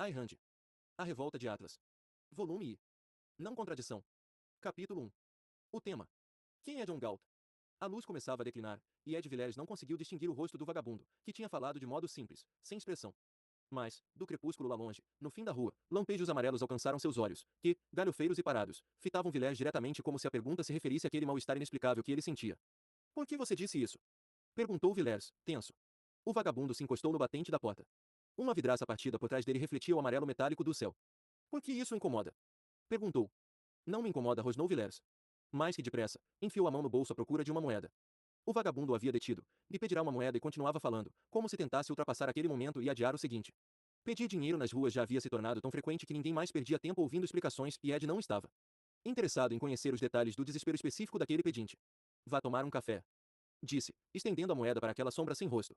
Ayn Rand. A Revolta de Atlas. Volume I. Não contradição. Capítulo 1. O tema. Quem é John Galt? A luz começava a declinar, e Ed Villers não conseguiu distinguir o rosto do vagabundo, que tinha falado de modo simples, sem expressão. Mas, do crepúsculo lá longe, no fim da rua, lampejos amarelos alcançaram seus olhos, que, galhofeiros e parados, fitavam Villers diretamente como se a pergunta se referisse àquele mal-estar inexplicável que ele sentia. Por que você disse isso? Perguntou Villers, tenso. O vagabundo se encostou no batente da porta. Uma vidraça partida por trás dele refletia o amarelo metálico do céu. Por que isso o incomoda? Perguntou. Não me incomoda, rosnou Villers. Mais que depressa, enfiou a mão no bolso à procura de uma moeda. O vagabundo o havia detido, lhe pedirá uma moeda e continuava falando, como se tentasse ultrapassar aquele momento e adiar o seguinte. Pedir dinheiro nas ruas já havia se tornado tão frequente que ninguém mais perdia tempo ouvindo explicações e Ed não estava interessado em conhecer os detalhes do desespero específico daquele pedinte. Vá tomar um café. Disse, estendendo a moeda para aquela sombra sem rosto.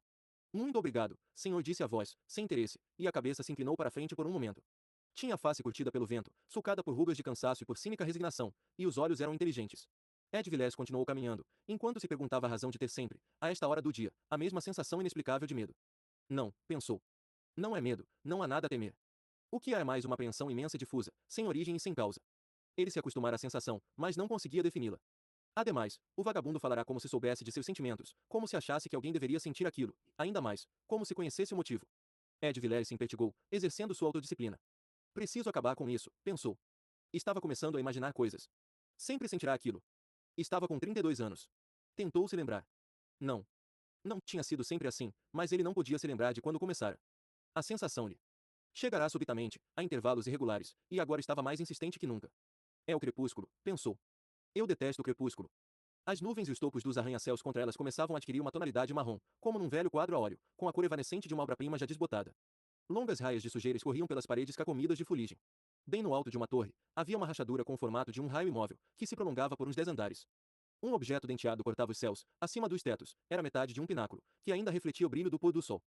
Muito obrigado, senhor, disse a voz, sem interesse, e a cabeça se inclinou para frente por um momento. Tinha a face curtida pelo vento, sulcada por rugas de cansaço e por cínica resignação, e os olhos eram inteligentes. Ed Villers continuou caminhando, enquanto se perguntava a razão de ter sempre, a esta hora do dia, a mesma sensação inexplicável de medo. Não, pensou. Não é medo, não há nada a temer. O que há é mais uma apreensão imensa e difusa, sem origem e sem causa. Ele se acostumara à sensação, mas não conseguia defini-la. Ademais, o vagabundo falará como se soubesse de seus sentimentos, como se achasse que alguém deveria sentir aquilo, ainda mais, como se conhecesse o motivo. Ed Villers se impertigou, exercendo sua autodisciplina. Preciso acabar com isso, pensou. Estava começando a imaginar coisas. Sempre sentirá aquilo. Estava com 32 anos. Tentou se lembrar. Não. Não tinha sido sempre assim, mas ele não podia se lembrar de quando começara. A sensação lhe chegará subitamente, a intervalos irregulares, e agora estava mais insistente que nunca. É o crepúsculo, pensou. Eu detesto o crepúsculo. As nuvens e os topos dos arranha-céus contra elas começavam a adquirir uma tonalidade marrom, como num velho quadro a óleo, com a cor evanescente de uma obra-prima já desbotada. Longas raias de sujeira escorriam pelas paredes carcomidas de fuligem. Bem no alto de uma torre, havia uma rachadura com o formato de um raio imóvel, que se prolongava por uns 10 andares. Um objeto denteado cortava os céus, acima dos tetos, era metade de um pináculo, que ainda refletia o brilho do pôr do sol.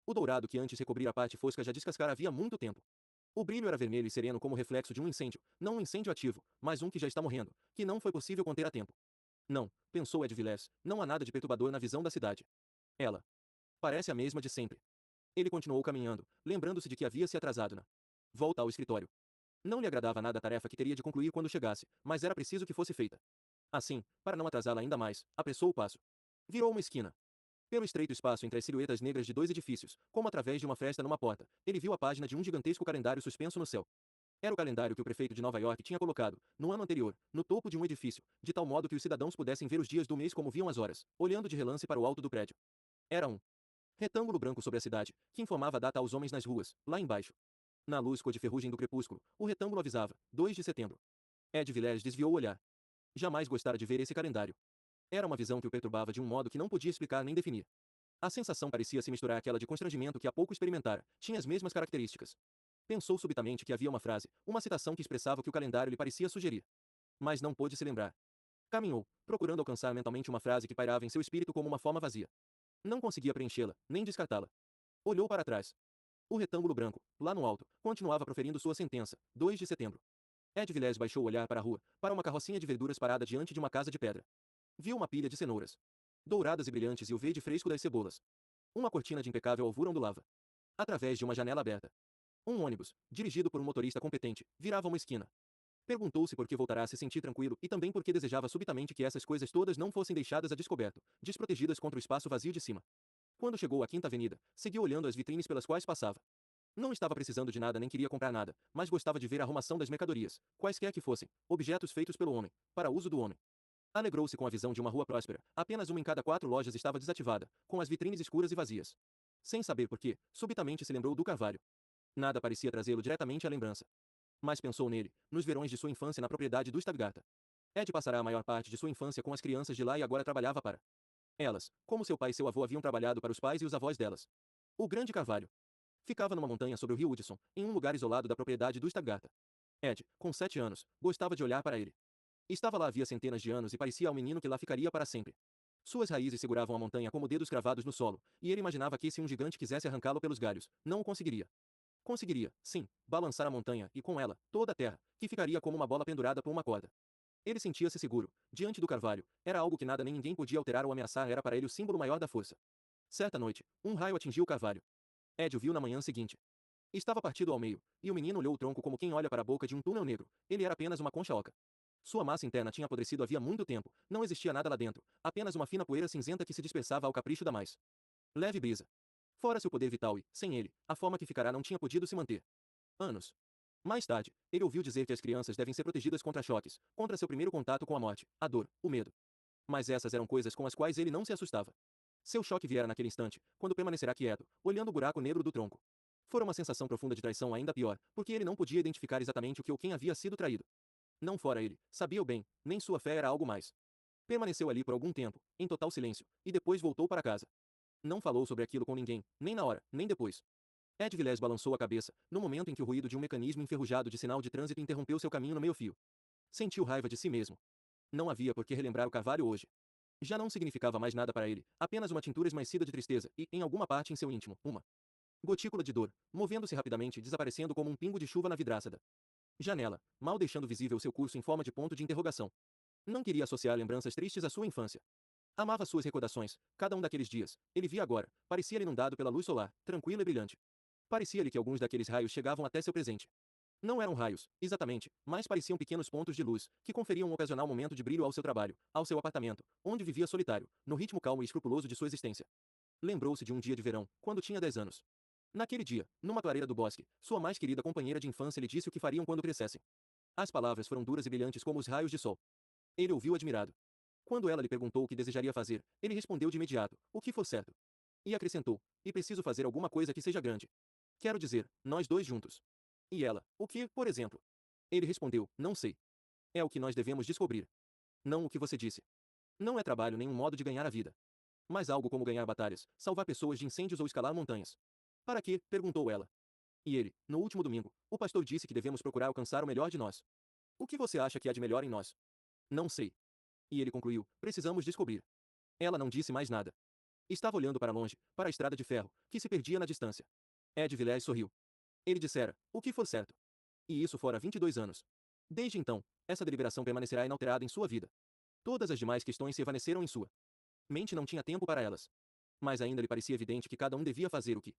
O dourado que antes recobrira a parte fosca já descascara havia muito tempo. O brilho era vermelho e sereno como o reflexo de um incêndio, não um incêndio ativo, mas um que já está morrendo, que não foi possível conter a tempo. Não, pensou Ed Villers, não há nada de perturbador na visão da cidade. Ela parece a mesma de sempre. Ele continuou caminhando, lembrando-se de que havia se atrasado na volta ao escritório. Não lhe agradava nada a tarefa que teria de concluir quando chegasse, mas era preciso que fosse feita. Assim, para não atrasá-la ainda mais, apressou o passo. Virou uma esquina. Pelo estreito espaço entre as silhuetas negras de dois edifícios, como através de uma fresta numa porta, ele viu a página de um gigantesco calendário suspenso no céu. Era o calendário que o prefeito de Nova York tinha colocado, no ano anterior, no topo de um edifício, de tal modo que os cidadãos pudessem ver os dias do mês como viam as horas, olhando de relance para o alto do prédio. Era um retângulo branco sobre a cidade, que informava a data aos homens nas ruas, lá embaixo. Na luz cor de ferrugem do crepúsculo, o retângulo avisava, 2 de setembro. Ed Villers desviou o olhar. Jamais gostara de ver esse calendário. Era uma visão que o perturbava de um modo que não podia explicar nem definir. A sensação parecia se misturar àquela de constrangimento que há pouco experimentara, tinha as mesmas características. Pensou subitamente que havia uma frase, uma citação que expressava o que o calendário lhe parecia sugerir. Mas não pôde se lembrar. Caminhou, procurando alcançar mentalmente uma frase que pairava em seu espírito como uma forma vazia. Não conseguia preenchê-la, nem descartá-la. Olhou para trás. O retângulo branco, lá no alto, continuava proferindo sua sentença, 2 de setembro. Ed Villers baixou o olhar para a rua, para uma carrocinha de verduras parada diante de uma casa de pedra. Viu uma pilha de cenouras, douradas e brilhantes, e o verde fresco das cebolas. Uma cortina de impecável alvura ondulava através de uma janela aberta. Um ônibus, dirigido por um motorista competente, virava uma esquina. Perguntou-se por que voltará a se sentir tranquilo e também por que desejava subitamente que essas coisas todas não fossem deixadas a descoberto, desprotegidas contra o espaço vazio de cima. Quando chegou à Quinta Avenida, seguiu olhando as vitrines pelas quais passava. Não estava precisando de nada nem queria comprar nada, mas gostava de ver a arrumação das mercadorias, quaisquer que fossem, objetos feitos pelo homem, para uso do homem. Alegrou-se com a visão de uma rua próspera, apenas uma em cada 4 lojas estava desativada, com as vitrines escuras e vazias. Sem saber por quê, subitamente se lembrou do Carvalho. Nada parecia trazê-lo diretamente à lembrança. Mas pensou nele, nos verões de sua infância na propriedade do Stadgarta. Ed passará a maior parte de sua infância com as crianças de lá e agora trabalhava para elas, como seu pai e seu avô haviam trabalhado para os pais e os avós delas. O Grande Carvalho ficava numa montanha sobre o rio Hudson, em um lugar isolado da propriedade do Stadgarta. Ed, com 7 anos, gostava de olhar para ele. Estava lá havia centenas de anos e parecia ao menino que lá ficaria para sempre. Suas raízes seguravam a montanha como dedos cravados no solo, e ele imaginava que se um gigante quisesse arrancá-lo pelos galhos, não o conseguiria. Conseguiria, sim, balançar a montanha e com ela, toda a terra, que ficaria como uma bola pendurada por uma corda. Ele sentia-se seguro, diante do carvalho, era algo que nada nem ninguém podia alterar ou ameaçar, era para ele o símbolo maior da força. Certa noite, um raio atingiu o carvalho. Ed o viu na manhã seguinte. Estava partido ao meio, e o menino olhou o tronco como quem olha para a boca de um túnel negro. Ele era apenas uma concha oca. Sua massa interna tinha apodrecido havia muito tempo, não existia nada lá dentro, apenas uma fina poeira cinzenta que se dispersava ao capricho da mais leve brisa. Fora seu poder vital e, sem ele, a forma que ficará não tinha podido se manter. Anos. Mais tarde, ele ouviu dizer que as crianças devem ser protegidas contra choques, contra seu primeiro contato com a morte, a dor, o medo. Mas essas eram coisas com as quais ele não se assustava. Seu choque viera naquele instante, quando permanecerá quieto, olhando o buraco negro do tronco. Fora uma sensação profunda de traição ainda pior, porque ele não podia identificar exatamente o que ou quem havia sido traído. Não fora ele, sabia-o bem, nem sua fé era algo mais. Permaneceu ali por algum tempo, em total silêncio, e depois voltou para casa. Não falou sobre aquilo com ninguém, nem na hora, nem depois. Ed Vilés balançou a cabeça, no momento em que o ruído de um mecanismo enferrujado de sinal de trânsito interrompeu seu caminho no meio-fio. Sentiu raiva de si mesmo. Não havia por que relembrar o carvalho hoje. Já não significava mais nada para ele, apenas uma tintura esmaecida de tristeza e, em alguma parte em seu íntimo, uma gotícula de dor, movendo-se rapidamente e desaparecendo como um pingo de chuva na vidraça da janela, mal deixando visível seu curso em forma de ponto de interrogação. Não queria associar lembranças tristes à sua infância. Amava suas recordações, cada um daqueles dias. Ele via agora, parecia-lhe inundado pela luz solar, tranquilo e brilhante. Parecia-lhe que alguns daqueles raios chegavam até seu presente. Não eram raios, exatamente, mas pareciam pequenos pontos de luz, que conferiam um ocasional momento de brilho ao seu trabalho, ao seu apartamento, onde vivia solitário, no ritmo calmo e escrupuloso de sua existência. Lembrou-se de um dia de verão, quando tinha 10 anos. Naquele dia, numa clareira do bosque, sua mais querida companheira de infância lhe disse o que fariam quando crescessem. As palavras foram duras e brilhantes como os raios de sol. Ele ouviu admirado. Quando ela lhe perguntou o que desejaria fazer, ele respondeu de imediato, o que for certo. E acrescentou, e preciso fazer alguma coisa que seja grande. Quero dizer, nós dois juntos. E ela, o que, por exemplo? Ele respondeu, não sei. É o que nós devemos descobrir. Não o que você disse. Não é trabalho nem um modo de ganhar a vida. Mas algo como ganhar batalhas, salvar pessoas de incêndios ou escalar montanhas. Para quê? Perguntou ela. E ele, no último domingo, o pastor disse que devemos procurar alcançar o melhor de nós. O que você acha que há de melhor em nós? Não sei. E ele concluiu, precisamos descobrir. Ela não disse mais nada. Estava olhando para longe, para a estrada de ferro, que se perdia na distância. Ed Vilés sorriu. Ele dissera, o que for certo. E isso fora 22 anos. Desde então, essa deliberação permanecerá inalterada em sua vida. Todas as demais questões se evaneceram em sua mente, não tinha tempo para elas. Mas ainda lhe parecia evidente que cada um devia fazer o que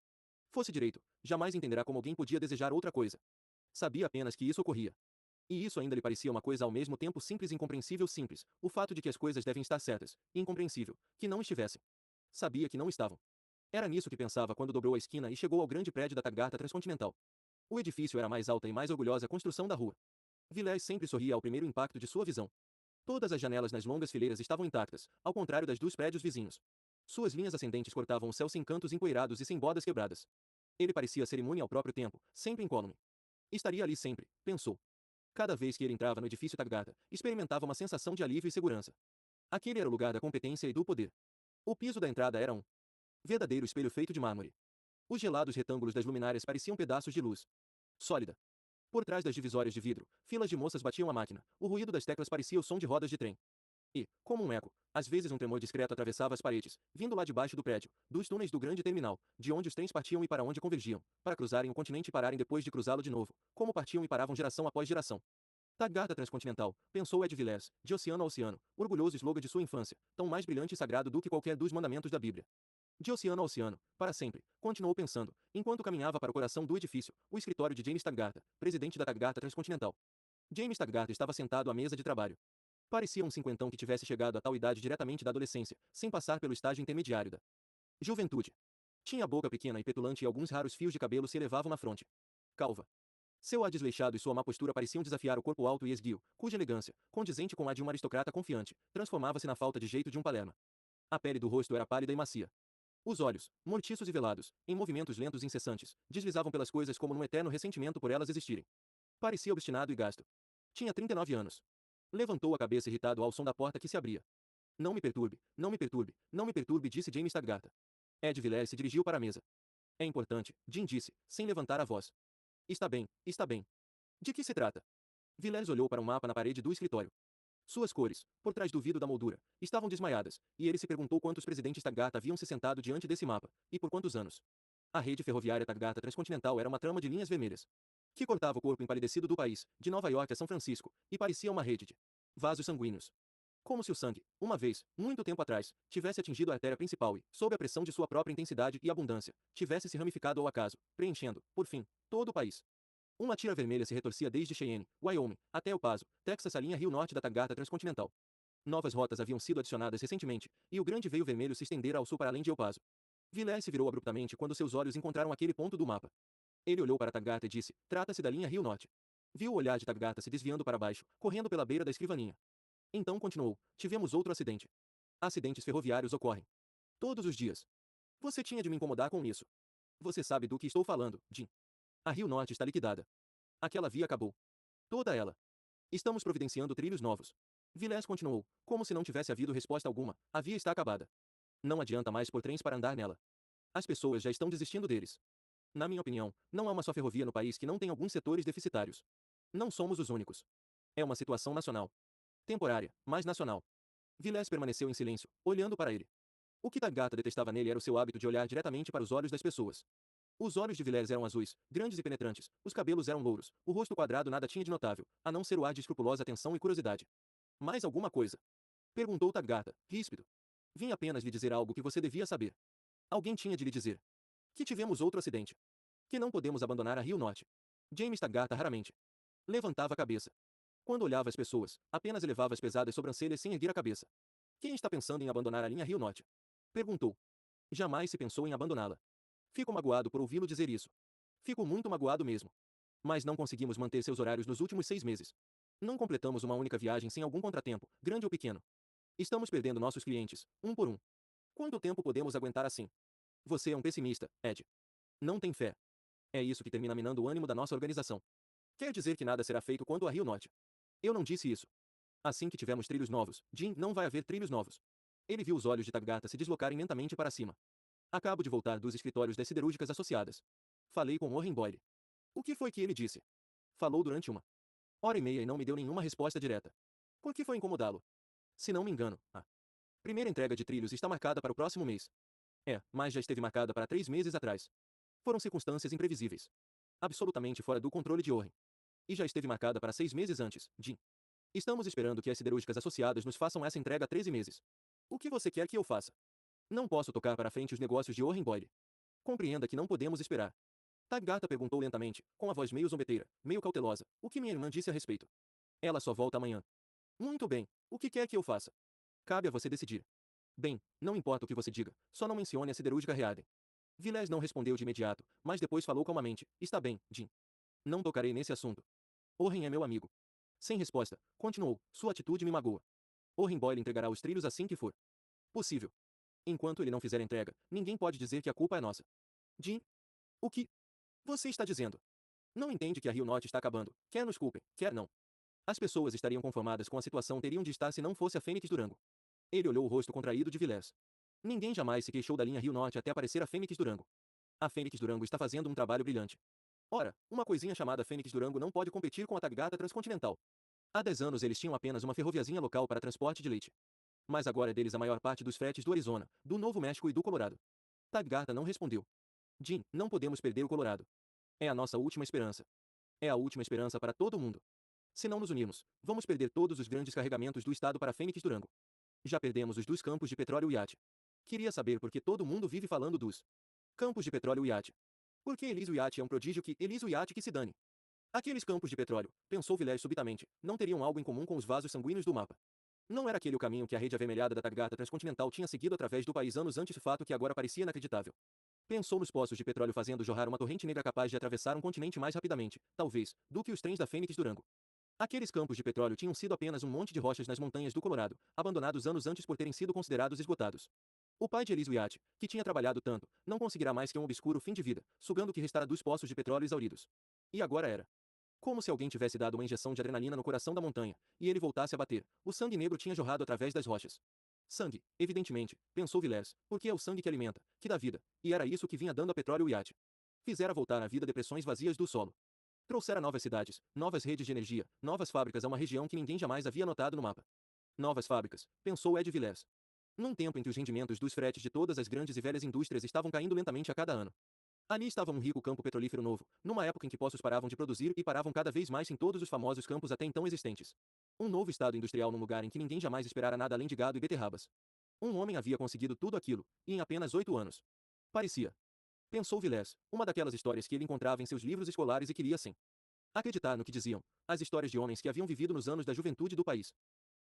fosse direito. Jamais entenderá como alguém podia desejar outra coisa. Sabia apenas que isso ocorria. E isso ainda lhe parecia uma coisa ao mesmo tempo simples e incompreensível simples, o fato de que as coisas devem estar certas, e incompreensível, que não estivessem. Sabia que não estavam. Era nisso que pensava quando dobrou a esquina e chegou ao grande prédio da Tagarta Transcontinental. O edifício era a mais alta e mais orgulhosa construção da rua. Vilés sempre sorria ao primeiro impacto de sua visão. Todas as janelas nas longas fileiras estavam intactas, ao contrário das dos prédios vizinhos. Suas linhas ascendentes cortavam o céu sem cantos empoeirados e sem bordas quebradas. Ele parecia ser imune ao próprio tempo, sempre incólume. Estaria ali sempre, pensou. Cada vez que ele entrava no edifício Tagarta, experimentava uma sensação de alívio e segurança. Aquele era o lugar da competência e do poder. O piso da entrada era um verdadeiro espelho feito de mármore. Os gelados retângulos das luminárias pareciam pedaços de luz sólida. Por trás das divisórias de vidro, filas de moças batiam a máquina. O ruído das teclas parecia o som de rodas de trem. E, como um eco, às vezes um tremor discreto atravessava as paredes, vindo lá de baixo do prédio, dos túneis do grande terminal, de onde os trens partiam e para onde convergiam, para cruzarem o continente e pararem depois de cruzá-lo de novo, como partiam e paravam geração após geração. Tagarta Transcontinental, pensou Ed Vilés, de oceano a oceano, orgulhoso slogan de sua infância, tão mais brilhante e sagrado do que qualquer dos mandamentos da Bíblia. De oceano a oceano, para sempre, continuou pensando, enquanto caminhava para o coração do edifício, o escritório de James Tagarta, presidente da Tagarta Transcontinental. James Tagarta estava sentado à mesa de trabalho. Parecia um cinquentão que tivesse chegado a tal idade diretamente da adolescência, sem passar pelo estágio intermediário da juventude. Tinha a boca pequena e petulante e alguns raros fios de cabelo se elevavam na fronte. Calva. Seu ar desleixado e sua má postura pareciam desafiar o corpo alto e esguio, cuja elegância, condizente com a de um aristocrata confiante, transformava-se na falta de jeito de um palerma. A pele do rosto era pálida e macia. Os olhos, mortiços e velados, em movimentos lentos e incessantes, deslizavam pelas coisas como num eterno ressentimento por elas existirem. Parecia obstinado e gasto. Tinha 39 anos. Levantou a cabeça irritado ao som da porta que se abria. Não me perturbe, não me perturbe, não me perturbe, disse James Tagarta. Ed Vilés se dirigiu para a mesa. É importante, Jim disse, sem levantar a voz. Está bem, está bem. De que se trata? Vilés olhou para um mapa na parede do escritório. Suas cores, por trás do vidro da moldura, estavam desmaiadas, e ele se perguntou quantos presidentes Tagarta haviam se sentado diante desse mapa, e por quantos anos. A rede ferroviária Tagarta Transcontinental era uma trama de linhas vermelhas, que cortava o corpo empalidecido do país, de Nova York a São Francisco, e parecia uma rede de vasos sanguíneos. Como se o sangue, uma vez, muito tempo atrás, tivesse atingido a artéria principal e, sob a pressão de sua própria intensidade e abundância, tivesse se ramificado ao acaso, preenchendo, por fim, todo o país. Uma tira vermelha se retorcia desde Cheyenne, Wyoming, até El Paso, Texas, a linha Rio Norte da Tangata Transcontinental. Novas rotas haviam sido adicionadas recentemente, e o grande veio vermelho se estendera ao sul para além de El Paso. Villers se virou abruptamente quando seus olhos encontraram aquele ponto do mapa. Ele olhou para Tangata e disse: "Trata-se da linha Rio Norte." Viu o olhar de Tangata se desviando para baixo, correndo pela beira da escrivaninha. Então continuou: "Tivemos outro acidente. Acidentes ferroviários ocorrem todos os dias. Você tinha de me incomodar com isso. Você sabe do que estou falando, Jim. A Rio Norte está liquidada. Aquela via acabou. Toda ela. Estamos providenciando trilhos novos." Villers continuou, como se não tivesse havido resposta alguma: "A via está acabada. Não adianta mais pôr trens para andar nela. As pessoas já estão desistindo deles. Na minha opinião, não há uma só ferrovia no país que não tenha alguns setores deficitários. Não somos os únicos. É uma situação nacional. Temporária, mas nacional." Villers permaneceu em silêncio, olhando para ele. O que Tangata detestava nele era o seu hábito de olhar diretamente para os olhos das pessoas. Os olhos de Villers eram azuis, grandes e penetrantes, os cabelos eram louros, o rosto quadrado nada tinha de notável, a não ser o ar de escrupulosa atenção e curiosidade. "Mais alguma coisa?" perguntou Tangata, ríspido. "Vim apenas lhe dizer algo que você devia saber." Alguém tinha de lhe dizer que tivemos outro acidente. Que não podemos abandonar a Rio Norte. James Tangata raramente levantava a cabeça. Quando olhava as pessoas, apenas elevava as pesadas sobrancelhas sem erguer a cabeça. "Quem está pensando em abandonar a linha Rio Norte?" perguntou. "Jamais se pensou em abandoná-la." "Fico magoado por ouvi-lo dizer isso." "Fico muito magoado mesmo. Mas não conseguimos manter seus horários nos últimos 6 meses. Não completamos uma única viagem sem algum contratempo, grande ou pequeno. Estamos perdendo nossos clientes, um por um. Quanto tempo podemos aguentar assim?" "Você é um pessimista, Ed. Não tem fé. É isso que termina minando o ânimo da nossa organização. Quer dizer que nada será feito quanto a Rio Norte." "Eu não disse isso. Assim que tivermos trilhos novos, Jim, não vai haver trilhos novos." Ele viu os olhos de Tangata se deslocarem lentamente para cima. "Acabo de voltar dos escritórios das siderúrgicas associadas. Falei com Warren Boyle." "O que foi que ele disse?" "Falou durante 1 hora e meia e não me deu nenhuma resposta direta." "Por que foi incomodá-lo?" "Se não me engano, a primeira entrega de trilhos está marcada para o próximo mês." "É, mas já esteve marcada para 3 meses atrás." "Foram circunstâncias imprevisíveis. Absolutamente fora do controle de Warren. E já esteve marcada para 6 meses antes, Jim. Estamos esperando que as siderúrgicas associadas nos façam essa entrega há 13 meses. O que você quer que eu faça?" "Não posso tocar para frente os negócios de Warren Boyle. Compreenda que não podemos esperar." Tangata perguntou lentamente, com a voz meio zombeteira, meio cautelosa: "O que minha irmã disse a respeito?" "Ela só volta amanhã." "Muito bem. O que quer que eu faça?" "Cabe a você decidir." "Bem, não importa o que você diga, só não mencione a siderúrgica Rearden." Villers não respondeu de imediato, mas depois falou calmamente: "Está bem, Jim. Não tocarei nesse assunto. Warren é meu amigo." Sem resposta, continuou: "Sua atitude me magoa. Warren Boyle entregará os trilhos assim que for possível. Enquanto ele não fizer a entrega, ninguém pode dizer que a culpa é nossa." "Jim, o que você está dizendo? Não entende que a Rio Norte está acabando, quer nos culpem, quer não. As pessoas estariam conformadas com a situação teriam de estar se não fosse a Fênix Durango." Ele olhou o rosto contraído de Villers. "Ninguém jamais se queixou da linha Rio Norte até aparecer a Fênix Durango. A Fênix Durango está fazendo um trabalho brilhante. Ora, uma coisinha chamada Fênix Durango não pode competir com a Tangata Transcontinental. Há 10 anos eles tinham apenas uma ferroviazinha local para transporte de leite. Mas agora é deles a maior parte dos fretes do Arizona, do Novo México e do Colorado." Tangata não respondeu. "Jim, não podemos perder o Colorado. É a nossa última esperança. É a última esperança para todo mundo. Se não nos unirmos, vamos perder todos os grandes carregamentos do estado para Fênix Durango. Já perdemos os dos campos de petróleo e iate. Queria saber por que todo mundo vive falando dos campos de petróleo e iate. Porque Eliso Iate é um prodígio que Eliso Iate que se dane. Aqueles campos de petróleo, pensou Villers subitamente, não teriam algo em comum com os vasos sanguíneos do mapa. Não era aquele o caminho que a rede avermelhada da Tangata Transcontinental tinha seguido através do país anos antes, fato que agora parecia inacreditável. Pensou nos poços de petróleo fazendo jorrar uma torrente negra capaz de atravessar um continente mais rapidamente, talvez, do que os trens da Fênix Durango. Aqueles campos de petróleo tinham sido apenas um monte de rochas nas montanhas do Colorado, abandonados anos antes por terem sido considerados esgotados. O pai de Eliso Iate, que tinha trabalhado tanto, não conseguirá mais que um obscuro fim de vida, sugando o que restara dos poços de petróleo exauridos. E agora era como se alguém tivesse dado uma injeção de adrenalina no coração da montanha, e ele voltasse a bater. O sangue negro tinha jorrado através das rochas. Sangue, evidentemente, pensou Villers, porque é o sangue que alimenta, que dá vida, e era isso que vinha dando a petróleo e iate. Fizera voltar à vida depressões vazias do solo. Trouxera novas cidades, novas redes de energia, novas fábricas a uma região que ninguém jamais havia notado no mapa. Novas fábricas, pensou Ed Villers. Num tempo em que os rendimentos dos fretes de todas as grandes e velhas indústrias estavam caindo lentamente a cada ano. Ali estava um rico campo petrolífero novo, numa época em que poços paravam de produzir e paravam cada vez mais em todos os famosos campos até então existentes. Um novo estado industrial num lugar em que ninguém jamais esperara nada além de gado e beterrabas. Um homem havia conseguido tudo aquilo, e em apenas 8 anos. Parecia. Pensou Villers, uma daquelas histórias que ele encontrava em seus livros escolares e queria sim acreditar no que diziam, as histórias de homens que haviam vivido nos anos da juventude do país.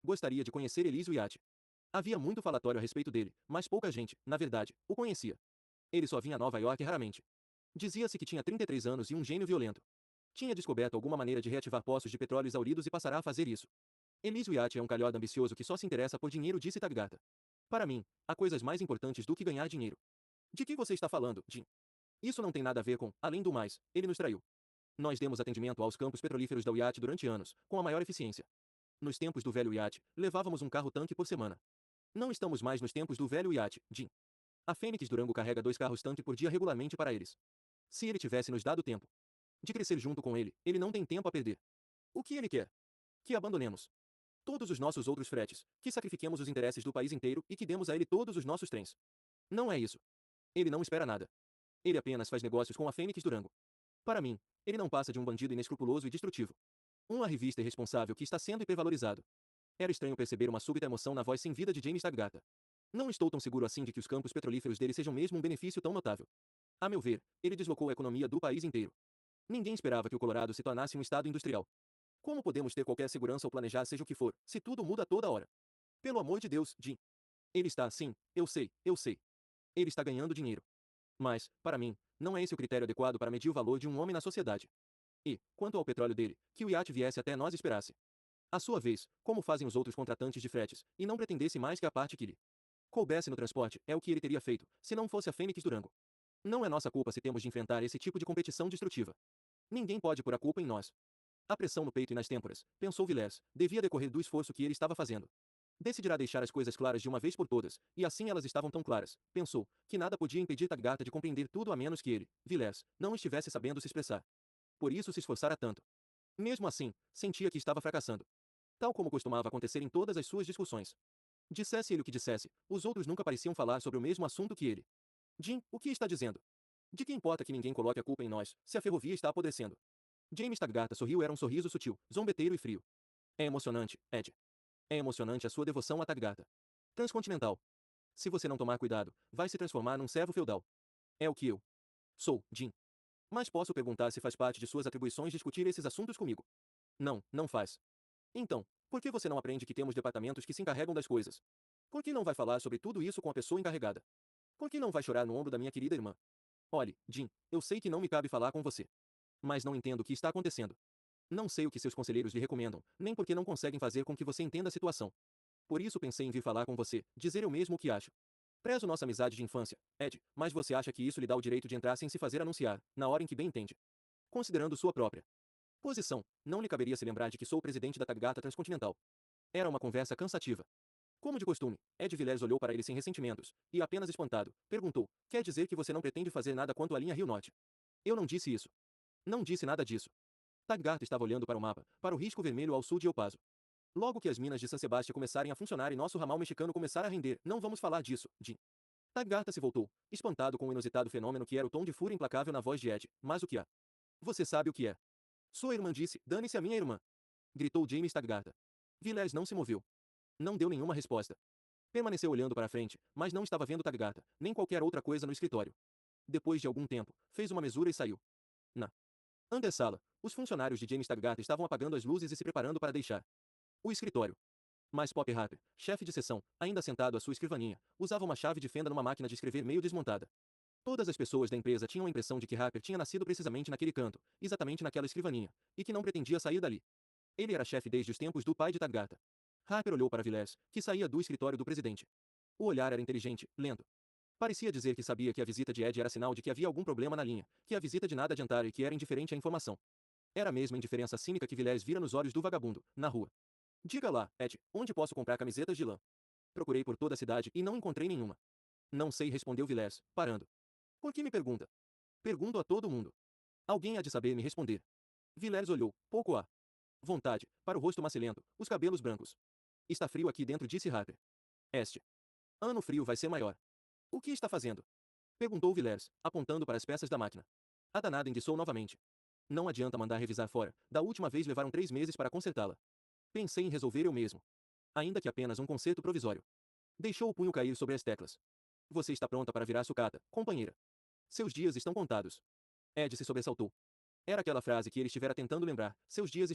Gostaria de conhecer Elísio Yat. Havia muito falatório a respeito dele, mas pouca gente, na verdade, o conhecia. Ele só vinha a Nova York raramente. Dizia-se que tinha 33 anos e um gênio violento. Tinha descoberto alguma maneira de reativar poços de petróleo exauridos e passará a fazer isso. Elísio Yat é um calhorda ambicioso que só se interessa por dinheiro, disse Taggart. Para mim, há coisas mais importantes do que ganhar dinheiro. De que você está falando, Jim? Isso não tem nada a ver com, além do mais, ele nos traiu. Nós demos atendimento aos campos petrolíferos da Wyatt durante anos, com a maior eficiência. Nos tempos do velho Wyatt, levávamos um carro-tanque por semana. Não estamos mais nos tempos do velho Wyatt, Jim. A Fênix Durango carrega 2 carros-tanque por dia regularmente para eles. Se ele tivesse nos dado tempo de crescer junto com ele, ele não tem tempo a perder. O que ele quer? Que abandonemos todos os nossos outros fretes, que sacrifiquemos os interesses do país inteiro e que demos a ele todos os nossos trens. Não é isso. Ele não espera nada. Ele apenas faz negócios com a Fênix Durango. Para mim, ele não passa de um bandido inescrupuloso e destrutivo. Um arrivista irresponsável que está sendo hipervalorizado. Era estranho perceber uma súbita emoção na voz sem vida de James Taggart. Não estou tão seguro assim de que os campos petrolíferos dele sejam mesmo um benefício tão notável. A meu ver, ele deslocou a economia do país inteiro. Ninguém esperava que o Colorado se tornasse um estado industrial. Como podemos ter qualquer segurança ou planejar seja o que for, se tudo muda toda hora? Pelo amor de Deus, Jim. Ele está assim, eu sei, eu sei. Ele está ganhando dinheiro. Mas, para mim, não é esse o critério adequado para medir o valor de um homem na sociedade. E, quanto ao petróleo dele, que o iate viesse até nós esperasse. À sua vez, como fazem os outros contratantes de fretes, e não pretendesse mais que a parte que lhe coubesse no transporte, é o que ele teria feito, se não fosse a Fênix Durango. Não é nossa culpa se temos de enfrentar esse tipo de competição destrutiva. Ninguém pode pôr a culpa em nós. A pressão no peito e nas têmporas, pensou Villers, devia decorrer do esforço que ele estava fazendo. Decidirá deixar as coisas claras de uma vez por todas, e assim elas estavam tão claras, pensou, que nada podia impedir Taggart de compreender tudo a menos que ele, Villers, não estivesse sabendo se expressar. Por isso se esforçara tanto. Mesmo assim, sentia que estava fracassando. Tal como costumava acontecer em todas as suas discussões. Dissesse ele o que dissesse, os outros nunca pareciam falar sobre o mesmo assunto que ele. Jim, o que está dizendo? De que importa que ninguém coloque a culpa em nós, se a ferrovia está apodrecendo? James Taggart sorriu, era um sorriso sutil, zombeteiro e frio. É emocionante, Ed. É emocionante a sua devoção a Taggart. Transcontinental. Se você não tomar cuidado, vai se transformar num servo feudal. É o que eu sou, Jim. Mas posso perguntar se faz parte de suas atribuições discutir esses assuntos comigo. Não, não faz. Então, por que você não aprende que temos departamentos que se encarregam das coisas? Por que não vai falar sobre tudo isso com a pessoa encarregada? Por que não vai chorar no ombro da minha querida irmã? Olhe, Jim, eu sei que não me cabe falar com você. Mas não entendo o que está acontecendo. Não sei o que seus conselheiros lhe recomendam, nem porque não conseguem fazer com que você entenda a situação. Por isso pensei em vir falar com você, dizer eu mesmo o que acho. Prezo nossa amizade de infância, Ed, mas você acha que isso lhe dá o direito de entrar sem se fazer anunciar, na hora em que bem entende? Considerando sua própria posição, não lhe caberia se lembrar de que sou o presidente da Taggart Transcontinental. Era uma conversa cansativa. Como de costume, Ed Villers olhou para ele sem ressentimentos, e apenas espantado, perguntou, quer dizer que você não pretende fazer nada quanto à linha Rio Norte? Eu não disse isso. Não disse nada disso. Taggart estava olhando para o mapa, para o risco vermelho ao sul de El Paso. Logo que as minas de San Sebastián começarem a funcionar e nosso ramal mexicano começar a render, não vamos falar disso, Jim. Taggart se voltou, espantado com o inusitado fenômeno que era o tom de fúria implacável na voz de Ed, mas o que há? Você sabe o que é. Sua irmã disse, dane-se a minha irmã. Gritou James Taggart. Villers não se moveu. Não deu nenhuma resposta. Permaneceu olhando para a frente, mas não estava vendo Taggart, nem qualquer outra coisa no escritório. Depois de algum tempo, fez uma mesura e saiu. Na antessala, os funcionários de James Taggart estavam apagando as luzes e se preparando para deixar o escritório. Mas Pop Harper, chefe de seção, ainda sentado à sua escrivaninha, usava uma chave de fenda numa máquina de escrever meio desmontada. Todas as pessoas da empresa tinham a impressão de que Harper tinha nascido precisamente naquele canto, exatamente naquela escrivaninha, e que não pretendia sair dali. Ele era chefe desde os tempos do pai de Taggart. Harper olhou para Villers, que saía do escritório do presidente. O olhar era inteligente, lento. Parecia dizer que sabia que a visita de Ed era sinal de que havia algum problema na linha, que a visita de nada adiantara e que era indiferente à informação. Era a mesma indiferença cínica que Villers vira nos olhos do vagabundo, na rua. Diga lá, Ed, onde posso comprar camisetas de lã? Procurei por toda a cidade e não encontrei nenhuma. Não sei, respondeu Villers, parando. Por que me pergunta? Pergunto a todo mundo. Alguém há de saber me responder. Villers olhou, pouco a vontade, para o rosto macilento, os cabelos brancos. Está frio aqui dentro, disse Harper. Este ano frio vai ser maior. O que está fazendo? Perguntou Villers, apontando para as peças da máquina. A danada enguiçou novamente. Não adianta mandar revisar fora, da última vez levaram 3 meses para consertá-la. Pensei em resolver eu mesmo. Ainda que apenas um concerto provisório. Deixou o punho cair sobre as teclas. Você está pronta para virar sucata, companheira. Seus dias estão contados. Ed se sobressaltou. Era aquela frase que ele estivera tentando lembrar. Seus dias